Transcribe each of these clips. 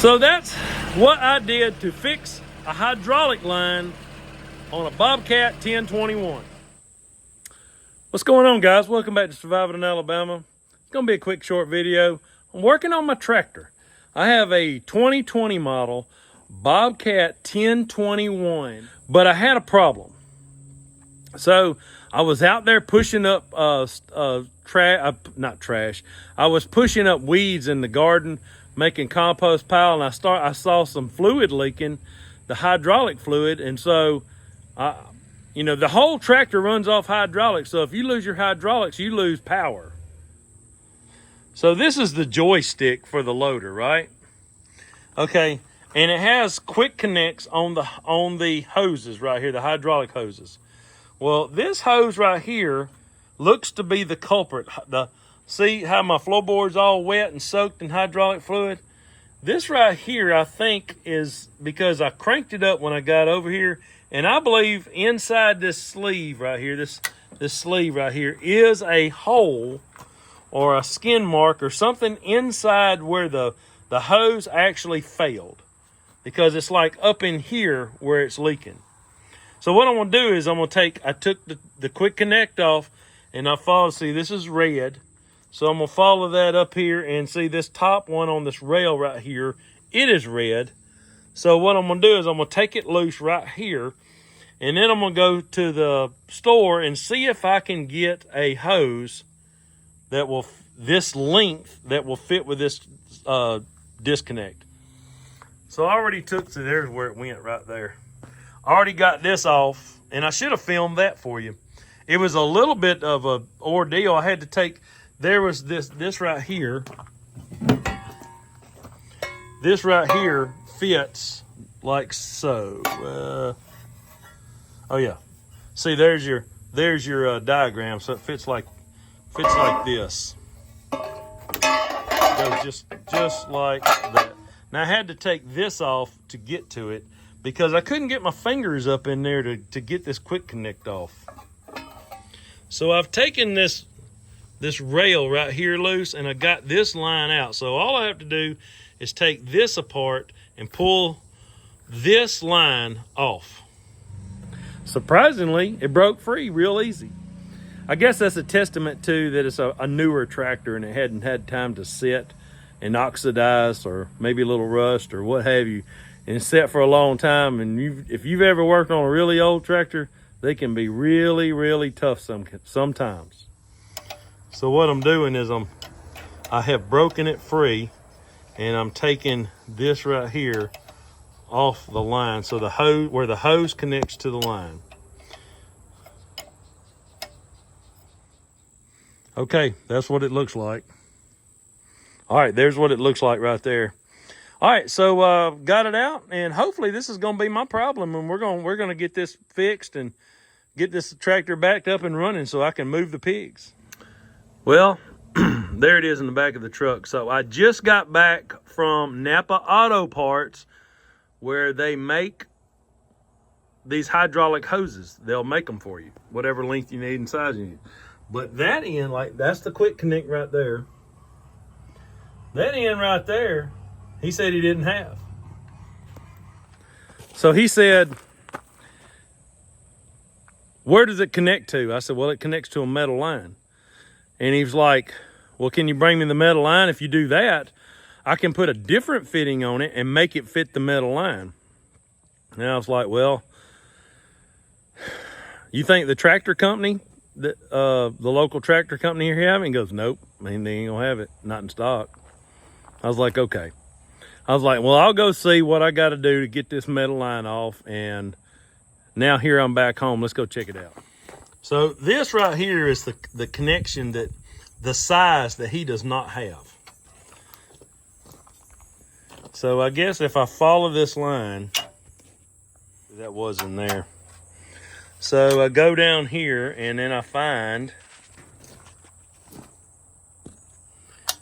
So that's what I did to fix a hydraulic line on a Bobcat 1021. What's going on, guys? Welcome back to Surviving in Alabama. It's gonna be a quick short video. I'm working on my tractor. I have a 2020 model Bobcat 1021, but I had a problem. So I was out there pushing up not trash. I was pushing up weeds in the garden, making compost pile, and I saw some fluid leaking, the hydraulic fluid, and so the whole tractor runs off hydraulics. So if you lose your hydraulics, you lose power. So this is the joystick for the loader, right? Okay, and it has quick connects on the hoses right here, the hydraulic hoses. Well, this hose right here looks to be the culprit. See how my floorboard's all wet and soaked in hydraulic fluid? This right here, I think, is because I cranked it up when I got over here, and I believe inside this sleeve right here, this sleeve right here, is a hole or a skin mark or something inside where the hose actually failed, because it's like up in here where it's leaking. So what I'm gonna do is I took the quick connect off, and I follow, see this is red. So I'm gonna follow that up here and see this top one on this rail right here, it is red. So what I'm gonna do is I'm gonna take it loose right here, and then I'm gonna go to the store and see if I can get a hose that will, this length, that will fit with this disconnect. So I already so there's where it went right there. I already got this off, and I should have filmed that for you. It was a little bit of a ordeal. I had to take, there was this right here. This right here fits like so. Oh yeah. See, there's your diagram. So it fits like this. It goes just like that. Now I had to take this off to get to it, because I couldn't get my fingers up in there to get this quick connect off. So I've taken this rail right here loose, and I got this line out. So all I have to do is take this apart and pull this line off. Surprisingly, it broke free real easy. I guess that's a testament to that it's a newer tractor and it hadn't had time to sit and oxidize, or maybe a little rust or what have you, and set for a long time. And if you've ever worked on a really old tractor, they can be really, really tough sometimes. So what I'm doing is I have broken it free, and I'm taking this right here off the line, so the hose, where the hose connects to the line. Okay, that's what it looks like. All right, there's what it looks like right there. All right, so got it out, and hopefully this is going to be my problem, and we're going to get this fixed and get this tractor backed up and running so I can move the pigs. Well, there it is in the back of the truck. So I just got back from Napa Auto Parts, where they make these hydraulic hoses. They'll make them for you, whatever length you need and size you need. But that end, like, that's the quick connect right there. That end right there, he said he didn't have. So he said, where does it connect to? I said, well, it connects to a metal line. And he was like, well, can you bring me the metal line? If you do that, I can put a different fitting on it and make it fit the metal line. And I was like, well, you think the tractor company, the local tractor company here have it? And he goes, nope, they ain't gonna have it, not in stock. I was like, okay. I was like, well, I'll go see what I got to do to get this metal line off. And now here I'm back home. Let's go check it out. So this right here is the connection, that the size that he does not have. So I guess if I follow this line, that was in there. So I go down here, and then I find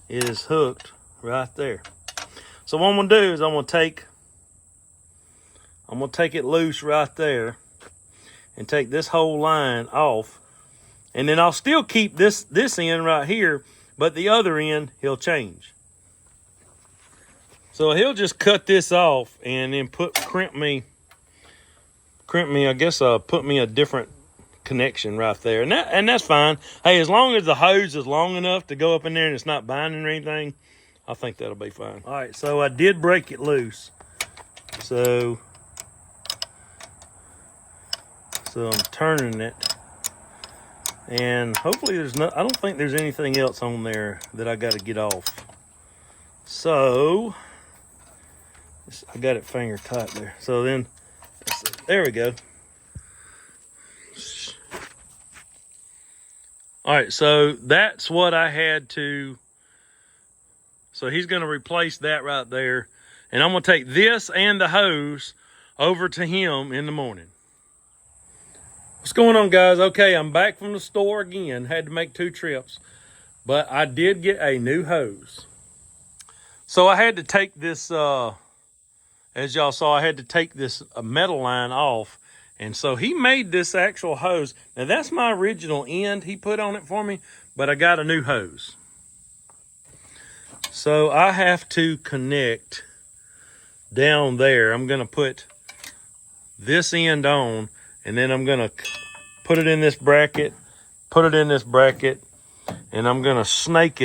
it is hooked right there. So what I'm gonna do is I'm gonna take it loose right there and take this whole line off, and then I'll still keep this end right here, but the other end he'll change. So he'll just cut this off and then crimp me, I guess, put me a different connection right there. And that's fine. Hey, as long as the hose is long enough to go up in there and it's not binding or anything, I think that'll be fine. All right, so I did break it loose. So I'm turning it. And hopefully I don't think there's anything else on there that I got to get off. So I got it finger tight there. So then, there we go. All right, so that's what I had to. So he's going to replace that right there. And I'm going to take this and the hose over to him in the morning. What's going on, guys? Okay, I'm back from the store again. Had to make 2 trips. But I did get a new hose. So I had to take this, as y'all saw, I had to take this metal line off. And so he made this actual hose. Now, that's my original end he put on it for me, but I got a new hose. So I have to connect down there. I'm going to put this end on, and then I'm going to put it in this bracket, and I'm going to snake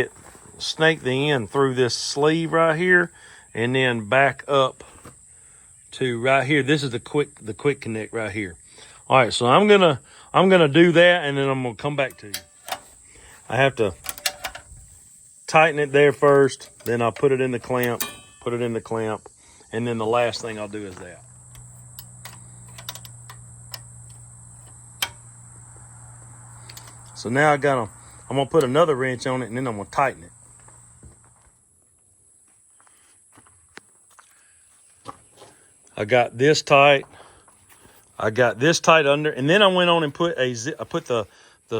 the end through this sleeve right here, and then back up to right here. This is the quick connect right here. All right, so I'm gonna do that, and then I'm gonna come back to you. I have to tighten it there first, then I'll put it in the clamp, and then the last thing I'll do is that. So now I'm gonna put another wrench on it, and then I'm gonna tighten it. I got this tight under, and then I went on and put the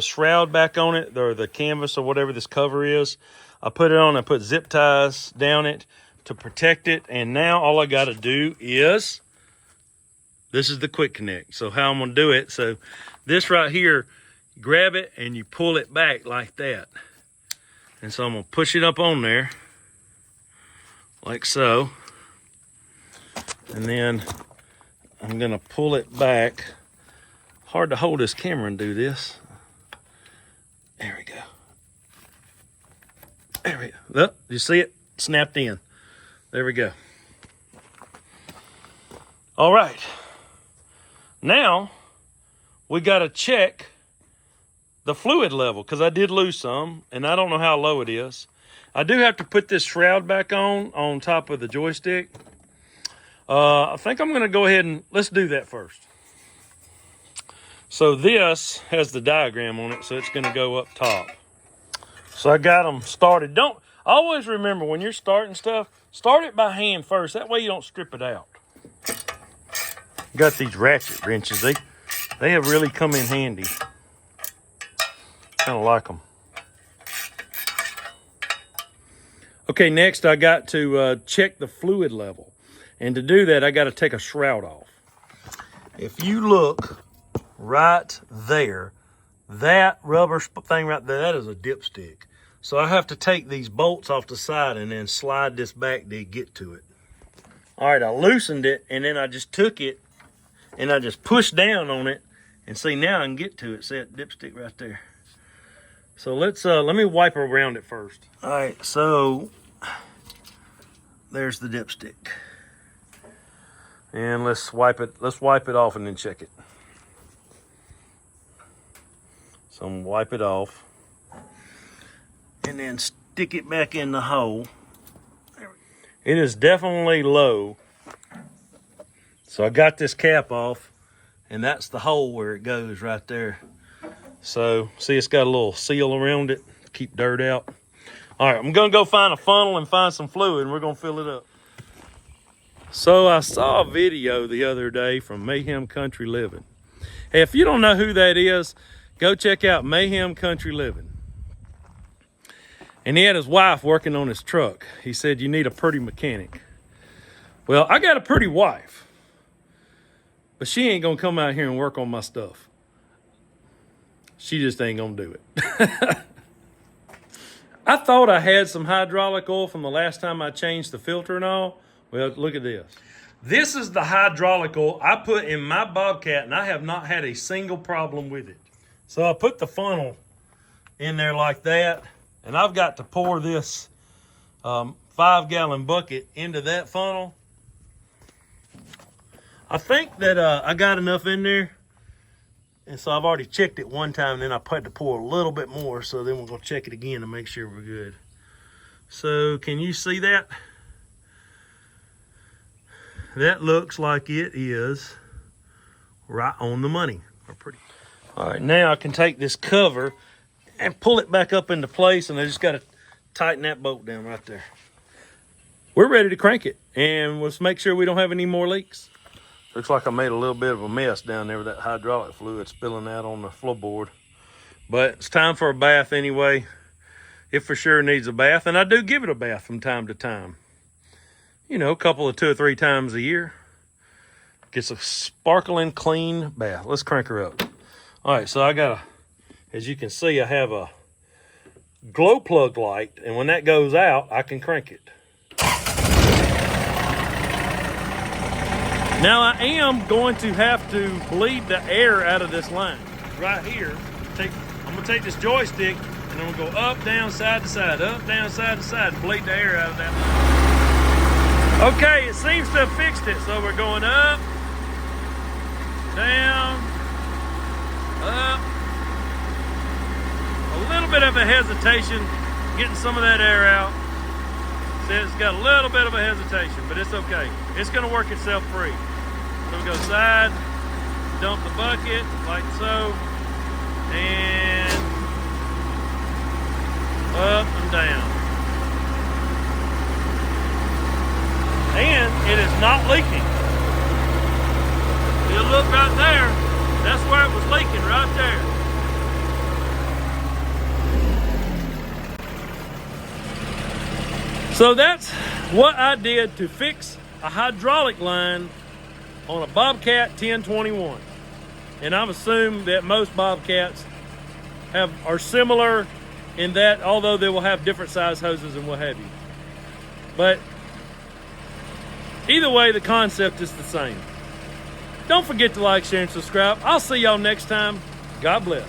shroud back on it, or the canvas or whatever this cover is. I put it on, I put zip ties down it to protect it, and now all I got to do is, this is the quick connect. So how I'm going to do it, so this right here, grab it and you pull it back like that. And so I'm going to push it up on there, like so. And then I'm gonna pull it back. Hard to hold this camera and do this. There we go. There we go. Look, you see it? Snapped in. There we go. All right. Now, we gotta check the fluid level, because I did lose some, and I don't know how low it is. I do have to put this shroud back on top of the joystick. I think I'm going to go ahead and let's do that first. So this has the diagram on it, so it's going to go up top. So I got them started. Don't always remember, when you're starting stuff, start it by hand first. That way you don't strip it out. Got these ratchet wrenches. They have really come in handy. Kind of like them. Okay, next I got to check the fluid level. And to do that, I got to take a shroud off. If you look right there, that rubber thing right there, that is a dipstick. So I have to take these bolts off the side and then slide this back to get to it. All right, I loosened it, and then I just took it and I just pushed down on it, and see, now I can get to it. See that dipstick right there? So let me wipe around it first. All right, so there's the dipstick. And let's wipe it off and then check it. So I'm gonna wipe it off and then stick it back in the hole. It is definitely low. So I got this cap off, and that's the hole where it goes right there. So see, it's got a little seal around it to keep dirt out. All right, I'm gonna go find a funnel and find some fluid, and we're gonna fill it up. So I saw a video the other day from Mayhem Country Living. Hey, if you don't know who that is, go check out Mayhem Country Living. And he had his wife working on his truck. He said, you need a pretty mechanic. Well, I got a pretty wife, but she ain't gonna come out here and work on my stuff. She just ain't gonna do it. I thought I had some hydraulic oil from the last time I changed the filter and all, Well, look at this. This is the hydraulical I put in my Bobcat, and I have not had a single problem with it. So I put the funnel in there like that, and I've got to pour this 5-gallon bucket into that funnel. I think that I got enough in there, and so I've already checked it one time, and then I had to pour a little bit more, so then we're gonna check it again to make sure we're good. So can you see that? That looks like it is right on the money. All right, now I can take this cover and pull it back up into place, and I just got to tighten that bolt down right there. We're ready to crank it, and let's make sure we don't have any more leaks. Looks like I made a little bit of a mess down there with that hydraulic fluid spilling out on the floorboard. But it's time for a bath anyway. It for sure needs a bath, and I do give it a bath from time to time. You know, a couple of 2 or 3 times a year. Gets a sparkling clean bath. Let's crank her up. All right, so I got as you can see, I have a glow plug light, and when that goes out, I can crank it. Now I am going to have to bleed the air out of this line. Right here, I'm gonna take this joystick, and I'm gonna go up, down, side to side, up, down, side to side, and bleed the air out of that line. Okay, it seems to have fixed it. So we're going up, down, up. A little bit of a hesitation, getting some of that air out. See, it's got a little bit of a hesitation, but it's okay. It's gonna work itself free. So we go side, dump the bucket, like so, and up and down. And it is not leaking. You look right there, that's where it was leaking, right there. So that's what I did to fix a hydraulic line on a Bobcat 1021. And I've assumed that most Bobcats are similar in that, although they will have different size hoses and what have you. But either way, the concept is the same. Don't forget to like, share, and subscribe. I'll see y'all next time. God bless.